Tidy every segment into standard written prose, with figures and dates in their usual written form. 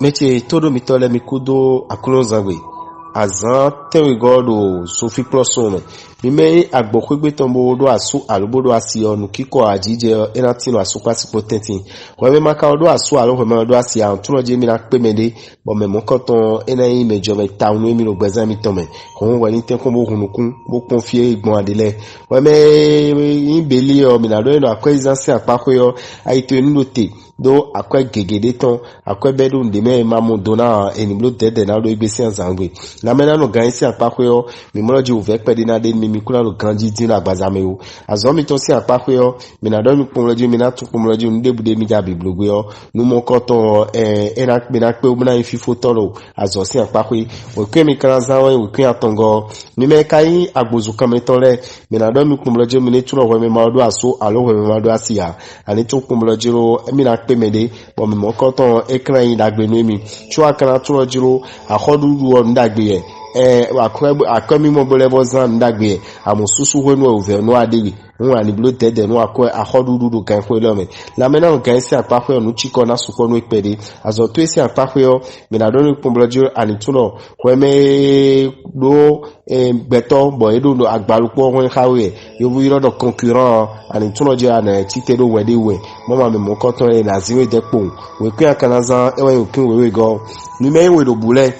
meche todo mitole mikudo akulonzangwe azan tewigodo sofi plosono mime agbokugbe tombo do asu alubodo asi onu kiko ajije enatino asupasi potenti weme maka odo asu alohome odo asi an tunoje mi na pemede bo me mokoton enayi mejo me taunu emi lo gbezan mi tome ohun we ni tenko mo hunukun mo confie igbon adele weme ibeli o mi na do eno akwezansi apakoyo aito enulote do akwe gegede ton akwe bedu ndeme mamu dona eniblo dede na do igbesi anzangwe na mena no gansi apakoyo mi moloji uvekpede na de mi kula lo ganji din la gbazame o azomi to si apakoyo mi na do mi pomoloji mi na tu pomoloji ndebude mi ga biblogwe o nu mo koton enak mi na pe o na ififo toro azosi apakoyi o ke mi kan zanwe o ke atongo mi me kai agbozu kan metole mi na do mi pomoloji mi ne tulo we mi ma do aso alo we mi ma do asia ani to pomoloji ro mi na pe mede bo mi mo koton ekran yin dagbe nu mi chua kan tulo jiro ahodu o ndagbe ye akwemi mo bolevo zan ndagbe amususu honu over no adewi won ani blo dede no akwa ahodudu kan ko lome la mena kan si apakwe no chiko na suko no ipede azo to si apakwe mi na don pomblojo ani tulo kweme do beto bo edo no agbalupo won hawe yo bu iro do concurrent ani tulo je ana tite do wede we mama me mo koton e na ziwe depo we kwa kanaza ewe okin we go ni me we do bule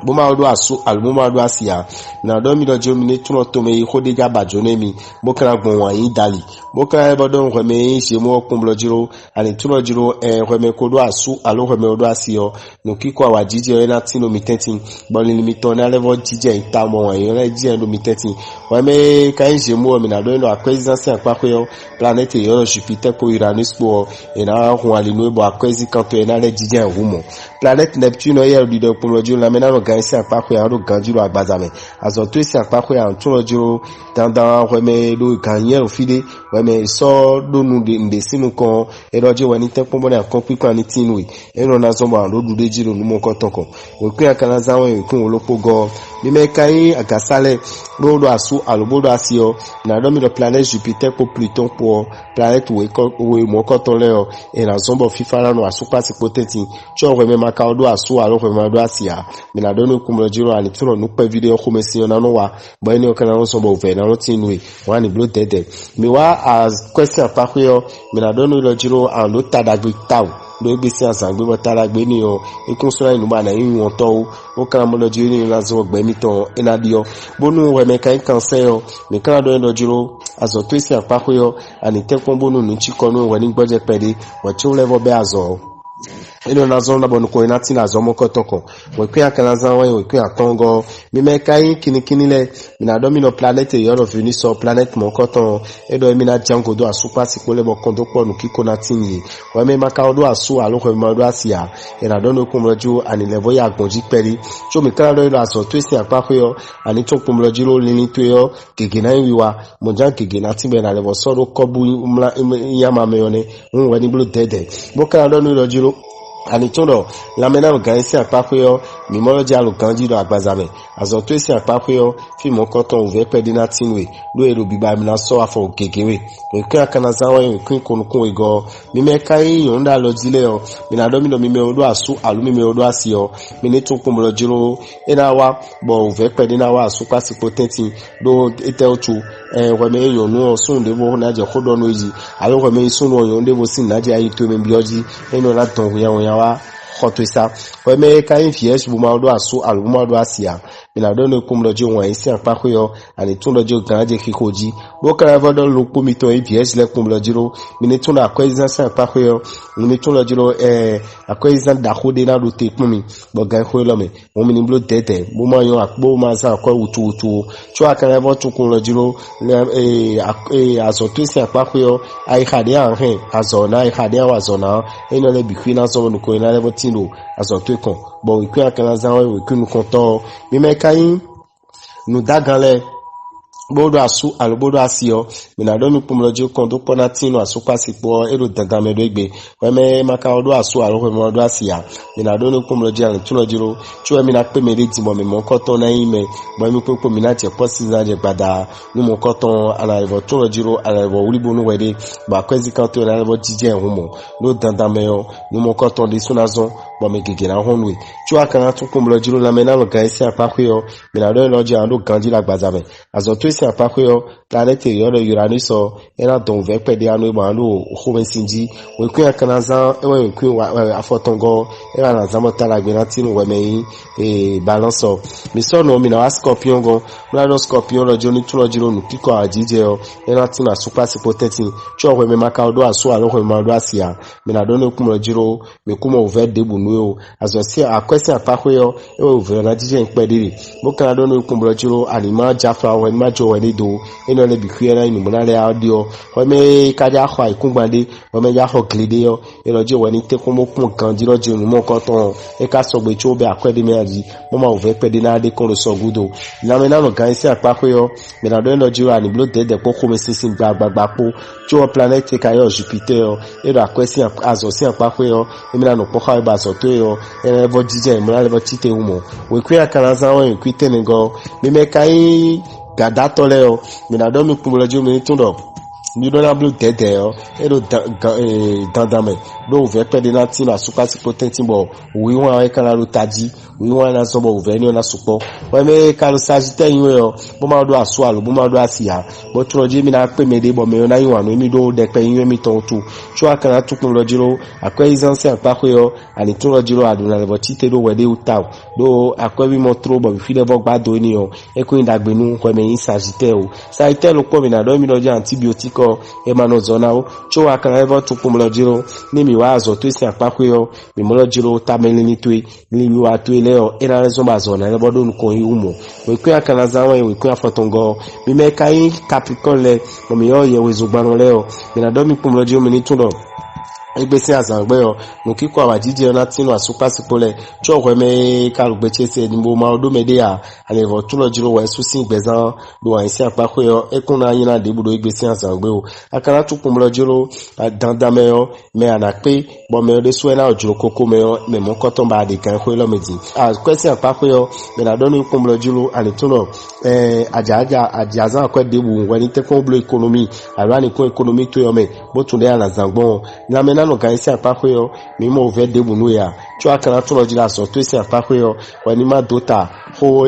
boma odo asu albuma odo asia na do mi do je mi ne tuno to me hode ga bajo ne mi mo kra gbon wa yin dali mo kra e bodo nko me se mo kunblo jiro ani tuno jiro nko me kodo asu alo nko me odo asio no kiko awa jije na tino mi 13 boli mi to na level jije ita mo wa yin re jije no mi 13 wa me kan je mo mi na do no akwezansi apakoyo planet yo Jupiter ko Uranus po ina ho ali no bo akwezi kanto ina re jije humo planet Neptune yo di do kunblo jiro la mena gansi apakoya ro ganjiro agbazame azo to si apakoya tuno jiro dandan weme do ganye ofide weme so donu de sinu kan eroje wani tempo mo na kan pipa ni tinwe ero na zo ma ro dude jiro numo kotonko we kun akana zawon we kun olopo go mi me kai agasale bodo asu alobodo asio na do mi do planet Jupiter ko Pluton po planet we mo koton le o e na zombo fifara no asupa si potenti cho weme maka odo asu alo weme do asia mi na do no kumlo jiro ani tuno no pe video ko mesi na no wa bo eni okana no so bo ve na no tinwe wani blo dede mi wa as question apakoyo mi na do no lo jiro an lo tadagbe taw do gbesi asangbe bo taragbe ni o ikun so inu ba na yin won to o kan mo lo jiro ni la zo gbe mi ton enadio bonu we me kan o mi kan do lo jiro azo to isi apakoyo ani tekon bonu nu chikono we ni gboje pede wo chi level be azo eno na zo na bonu ko inati na zo mo kotoko we kun akana zan we kun atongo mi me kai kinikini le mi na do mi no planet yo of Venus so planet mo koton edo mi na jango do asupa si ko le mo kondo po nu kiko na tinyi we me maka do asu alo ko mo do asia e na do no ko mroju ani level ya gbonji peri so mi kan do aso to isi apakoyo ani to ko mroju lo lini to yo gege na wiwa mo jan gege na timbe na level so do kobu yama meyone we ni blo dede bo kan do no lo ani tono la mena lo gansi apakoyo mi moloji alo ganji do agbazame azo to esi apakoyo fi mo koton uve pedina tinwe lo ero biba mi na so afo gegewe o kan akana zawo en kun konukun ego mi me kai yonda lo dile o mi na do mi do mi me odo asu alu mi me odo asio mi ni tun pomolo jiro ena wa bo uve pedina wa asu pasi potenti do ete otu we me yonu o sun de bo na je kodo no yi alo we me sun o yonde bo sin na je ayi to me bioji eno la ton ya wa khotoisa we me kai fies bu ma do asu alu ma do asia mi na do no kumlo jo won isi apakoyo ani tun lo jo ganje kikoji bo kara vodo lo pomi to fies le kumlo jiro mi ni tun na akwezan sa apakoyo mi ni tun lo jiro akwezan da khode na do te pun mi bo gan ko lo me mo mi ni blo tete bo ma yo akpo ma sa ko utu cho akara vo tun kumlo jiro azo to isi apakoyo ai khade an he azo na ai khade wa zo na eno le bikwina so no ko ina le botino azo to kon bo ikwe akana zanwe we kunu konto mi me kai nu dagale bodo asu albodo asio mi na do mi pomlojo kon do pona tino asu pasipo ero dandan me do egbe we me maka odo asu alo me odo asia mi na do no pomlojo an tuno jiro chu mi na pe me de timo mi mo koton na ime bo mi popo mi na che posi za je gbada nu mo koton ala ibo tuno jiro ala ibo ulibo no wede ba kwezi kanto na ibo jije humo no dandan me yo nu mo koton de sunazon bo me gege na honwe tu akana tu kumlo jiro la mena lo gaisi apakwe yo me na do loji ando ganji la gbazame azoto isi apakwe yo planete yo le Uranus so ena don ve pede anu ma lo ho sinji we ku akana za we ku afotongo era na zamota la gbena tinu we me balance so mi so no mi na Scorpion go la Scorpion lo joni tu lo jiro nu kiko ajije yo ena tinu super potenti cho we me maka odo aso alo we ma do asia me na do no kumlo jiro me kuma over debu nu yo azosi akwesi apakwe yo e over na jije npediri mo kan do no kumlo jiro anima jafra we ma jo we do eno le bi kuyera inu mo na le audio we me kaja khwa ikungbade we me ja ho glide yo e lo je we ni te ko mo kun kan jiro je nu mo ko ton e ka so gbe cho be akwede me aji mo ma over pede na de kon so gudo na me na no gan si apakwe yo me na do no jiro ani blo de ko ko me sinsin gbagba po cho planet ka yo Jupiter e do akwesi azosi apakwe yo e me na no po kha ba so to yo e bo jije mo na le bo tite umo we ku akana za won ku tenengo me me kai gada tole yo me na do mi kumulo jo me tundo ni do na blue dede yo e do dandame do ve pede na tin na super potenti bo wi won e kana lo taji wi won na so bo ve ni na supo we me ka lo Sagittaire yin yo bo ma do aso alo bo ma do asia bo tro je mi na pe me de bo me na yin wa no mi do de pe yin mi ton tu cho akana tu kumulo jiro akwe izanse apako yo ani tun lo jiro aduna le bo tite do we de uta do akwe bi mo tro bo bi fi de bo gbado ni yo e ko indagbe nu ko me yin Sagittaire o Sagittaire lo po mi na do mi lo je antibiotique e ma no zona o cho akana bo tu kumulo jiro ni mi wa azo to isi apako yo mi mo lo jiro ta me ni tu ni mi wa tu leo era rezo ma zona le bo do nko yi umo we ku akana za we ku afotongo mi me kai Capricorn le mo mi yo ye we zugbano leo mi na do mi kumulo jiro mi ni tundo egbesi azangbe yo nukiko awajije na tinu asupa sipole cho we me karugbe chese ni mo ma odo mede ya alevo tulo jiro we susin gbezan do wa isi apako yo ekuna yin na debudo egbesi azangbe o akara tukumlo jiro dandame yo me anape bo me de suena ojuro koko me yo me mo koton ba de kan ko lo meji a kwesi apako yo me na donu kumlo jiro ani tuno ajaza akwa debu we ni tekon blo economy arani ko economy to yo me bo tunde ana zangbon na me no gan isi apako yo mi mo ve debu nu ya cho akara tulo jira so to isi apako yo wani ma dota ho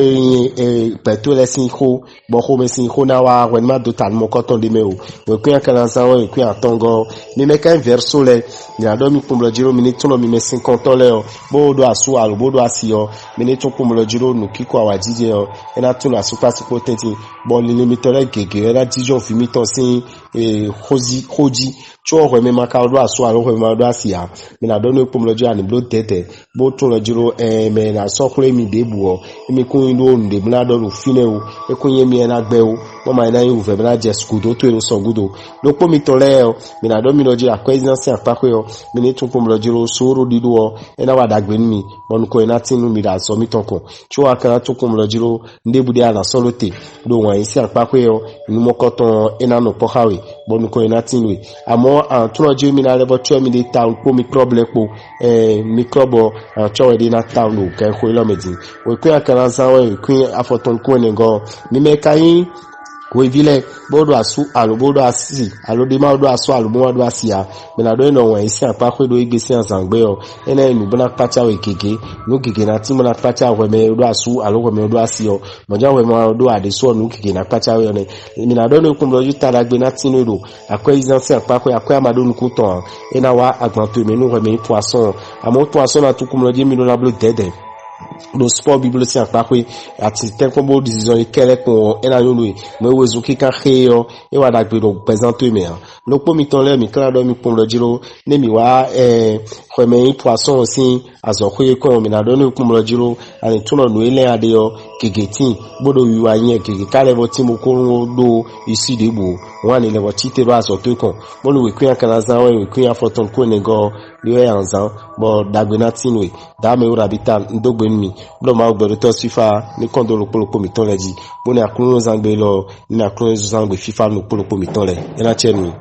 peto lesin ho bo ho mesin ho na wa wani ma dota mo koton de me o we ku akara sa wo ku atongo mi me kan verso le ni ado mi kumlo jiro mi ni tulo mi me 50 le o bo do asu alo bo do asi yo mi ni tun kumlo jiro nu kiko awajije yo ena tulo asupa sipo tenti bo ni limitore gege era dijo fi mi ton sin hoji cho we me maka do asu alo we ma do asia mi na do no kumlo jiro ani blo tete bo tun lo jiro me na so kure mi debu o mi kun ndo nde mi na do ru fine o e kun ye mi na gbe o mo ma na yin ve na je skudo to ero so gudo lo po mi to le o mi na do mi lo jiro akwezanse apako yo mi ni tun kumlo jiro soro didu o e na wa dagbe mi bon ko ina tinu mi da so mi tonko cho akara tun kumlo jiro ndebu de ala solote do wan isi apako yo ni mo koton ina no pohawe bon ko ina tinu amo tun lo jiro mi na lebo 2 mi de ta po microbe lepo microbe cho we de na ta no kan ko lo meji we ku akara zawe ku afoton ko ne go mi me kayin we vile bodo asu alobodo asi alode ma do asu alobo do asia me na do no wan isi apako do igbesi azangbe o ena enu bona pacha we keke no keke na ti mo na pacha we me do asu alogo me do asio moja we ma do ade so no keke na pacha we ne me na do no kumlo ju taragbe na tinu do akwa izanse apako akwa amado nu kuton ena wa agbanto me no we me poisson amo poisson na tukumlo je mi do na blo dede do sport biblo si apakwe ati tenko decision ikele kon ena yonu me wezu kika heyo e wa da gbe do presenter me lo po mi ton le mi kala do mi pon lo jiro ne mi wa ko me poisson si azo ko ko mi na do no pon lo jiro ani tuno no ile ade yo gegeti bodo wi wa yin gege kale bo ti mo ko do isi de bo won ni le bo ti te ro azo to kon mo lo we kun kan za we kun afoton ko ne go le yan zan bo dagbe na tinwe da me ura bitan ndogbe mi blo ma ogberu to sifa ni kondo lopolopo mi ton leji bo ni akunro zangbe lo ni akunro zangbe fifa no polopolo mi ton le ena chenu